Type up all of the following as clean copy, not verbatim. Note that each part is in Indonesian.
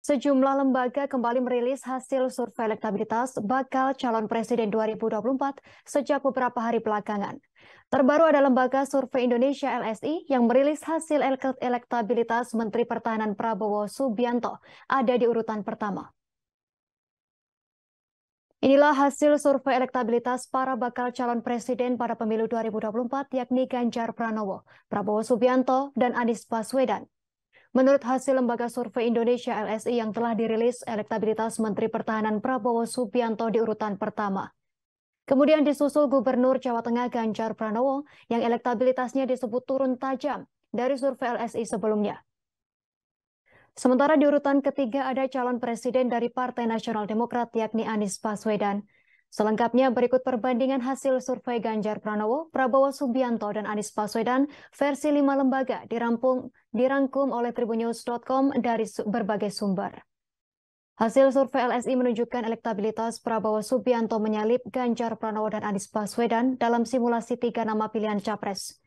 Sejumlah lembaga kembali merilis hasil survei elektabilitas bakal calon presiden 2024 sejak beberapa hari belakangan. Terbaru ada Lembaga Survei Indonesia (LSI) yang merilis hasil elektabilitas Menteri Pertahanan Prabowo Subianto ada di urutan pertama. Inilah hasil survei elektabilitas para bakal calon presiden pada pemilu 2024 yakni Ganjar Pranowo, Prabowo Subianto, dan Anies Baswedan. Menurut hasil Lembaga Survei Indonesia (LSI) yang telah dirilis, elektabilitas Menteri Pertahanan Prabowo Subianto di urutan pertama. Kemudian disusul Gubernur Jawa Tengah Ganjar Pranowo yang elektabilitasnya disebut turun tajam dari survei LSI sebelumnya. Sementara di urutan ketiga ada calon presiden dari Partai Nasional Demokrat yakni Anies Baswedan. Selengkapnya berikut perbandingan hasil survei Ganjar Pranowo, Prabowo Subianto, dan Anies Baswedan versi 5 lembaga dirangkum oleh tribunnews.com dari berbagai sumber. Hasil survei LSI menunjukkan elektabilitas Prabowo Subianto menyalip Ganjar Pranowo dan Anies Baswedan dalam simulasi 3 nama pilihan capres.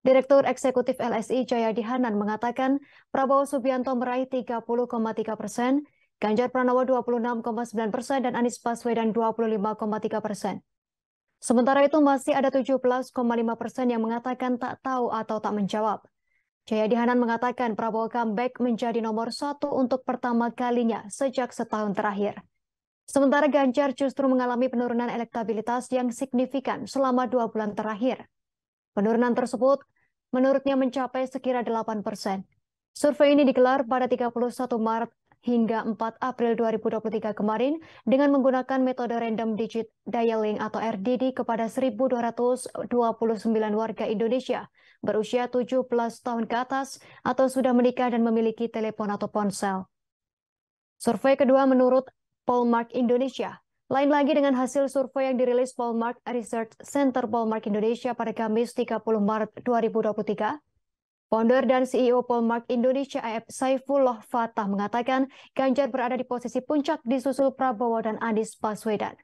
Direktur Eksekutif LSI Jayadi Hanan mengatakan Prabowo Subianto meraih 30,3%, Ganjar Pranowo 26,9% dan Anies Baswedan 25,3%. Sementara itu masih ada 17,5% yang mengatakan tak tahu atau tak menjawab. Jayadi Hanan mengatakan Prabowo comeback menjadi nomor 1 untuk pertama kalinya sejak setahun terakhir. Sementara Ganjar justru mengalami penurunan elektabilitas yang signifikan selama 2 bulan terakhir. Penurunan tersebut menurutnya mencapai sekira 8%. Survei ini digelar pada 31 Maret hingga 4 April 2023 kemarin dengan menggunakan metode random digit dialing atau RDD kepada 1.229 warga Indonesia berusia 17 tahun ke atas atau sudah menikah dan memiliki telepon atau ponsel. Survei kedua menurut Pollmark Indonesia. Lain lagi dengan hasil survei yang dirilis Pollmark Research Center Pollmark Indonesia pada Kamis 30 Maret 2023. Founder dan CEO Pollmark Indonesia Saifullah Fatah mengatakan Ganjar berada di posisi puncak disusul Prabowo dan Anies Baswedan.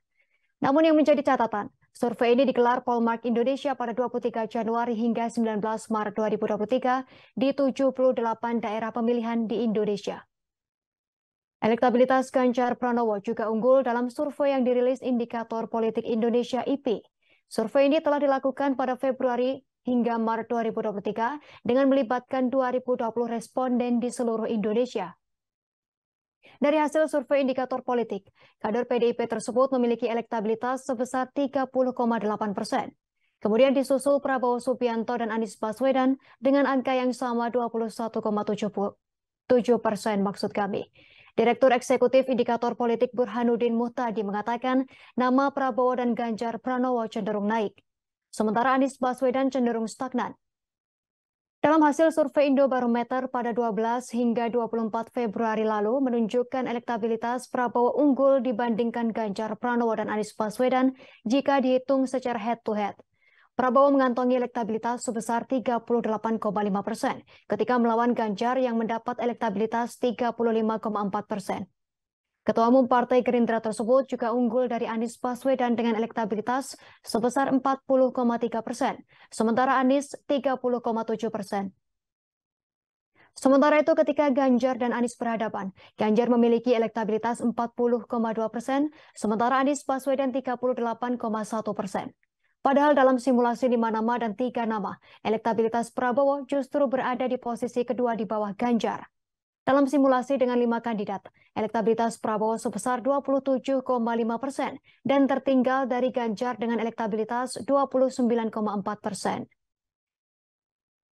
Namun yang menjadi catatan, survei ini digelar Pollmark Indonesia pada 23 Januari hingga 19 Maret 2023 di 78 daerah pemilihan di Indonesia. Elektabilitas Ganjar Pranowo juga unggul dalam survei yang dirilis Indikator Politik Indonesia (IPI). Survei ini telah dilakukan pada Februari hingga Maret 2023 dengan melibatkan 2020 responden di seluruh Indonesia. Dari hasil survei Indikator Politik, kader PDIP tersebut memiliki elektabilitas sebesar 30,8%. Kemudian disusul Prabowo Subianto dan Anies Baswedan dengan angka yang sama 21,77% maksud kami. Direktur Eksekutif Indikator Politik Burhanuddin Muhtadi mengatakan nama Prabowo dan Ganjar Pranowo cenderung naik, sementara Anies Baswedan cenderung stagnan. Dalam hasil survei Indobarometer pada 12 hingga 24 Februari lalu menunjukkan elektabilitas Prabowo unggul dibandingkan Ganjar Pranowo dan Anies Baswedan jika dihitung secara head-to-head. Prabowo mengantongi elektabilitas sebesar 38,5% ketika melawan Ganjar yang mendapat elektabilitas 35,4%. Ketua Umum Partai Gerindra tersebut juga unggul dari Anies Baswedan dengan elektabilitas sebesar 40,3%, sementara Anies 30,7%. Sementara itu ketika Ganjar dan Anies berhadapan, Ganjar memiliki elektabilitas 40,2%, sementara Anies Baswedan 38,1%. Padahal dalam simulasi 5 nama dan 3 nama, elektabilitas Prabowo justru berada di posisi kedua di bawah Ganjar. Dalam simulasi dengan 5 kandidat, elektabilitas Prabowo sebesar 27,5% dan tertinggal dari Ganjar dengan elektabilitas 29,4%.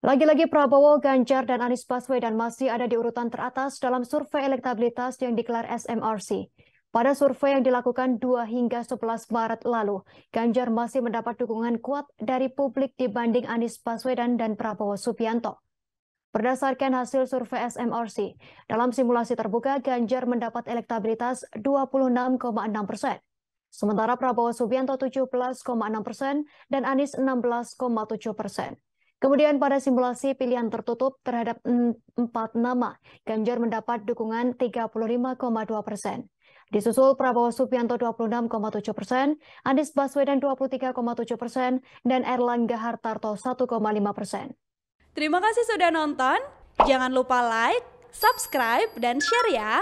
Lagi-lagi Prabowo, Ganjar, dan Anies Baswedan masih ada di urutan teratas dalam survei elektabilitas yang digelar SMRC. Pada survei yang dilakukan 2 hingga 11 Maret lalu, Ganjar masih mendapat dukungan kuat dari publik dibanding Anies Baswedan dan Prabowo Subianto. Berdasarkan hasil survei SMRC, dalam simulasi terbuka Ganjar mendapat elektabilitas 26,6%, sementara Prabowo Subianto 17,6% dan Anies 16,7%. Kemudian pada simulasi pilihan tertutup terhadap 4 nama, Ganjar mendapat dukungan 35,2%. Disusul Prabowo Subianto 26,7%, Anies Baswedan 23,7%, dan Erlangga Hartarto 1,5%. Terima kasih sudah nonton. Jangan lupa like, subscribe, dan share ya.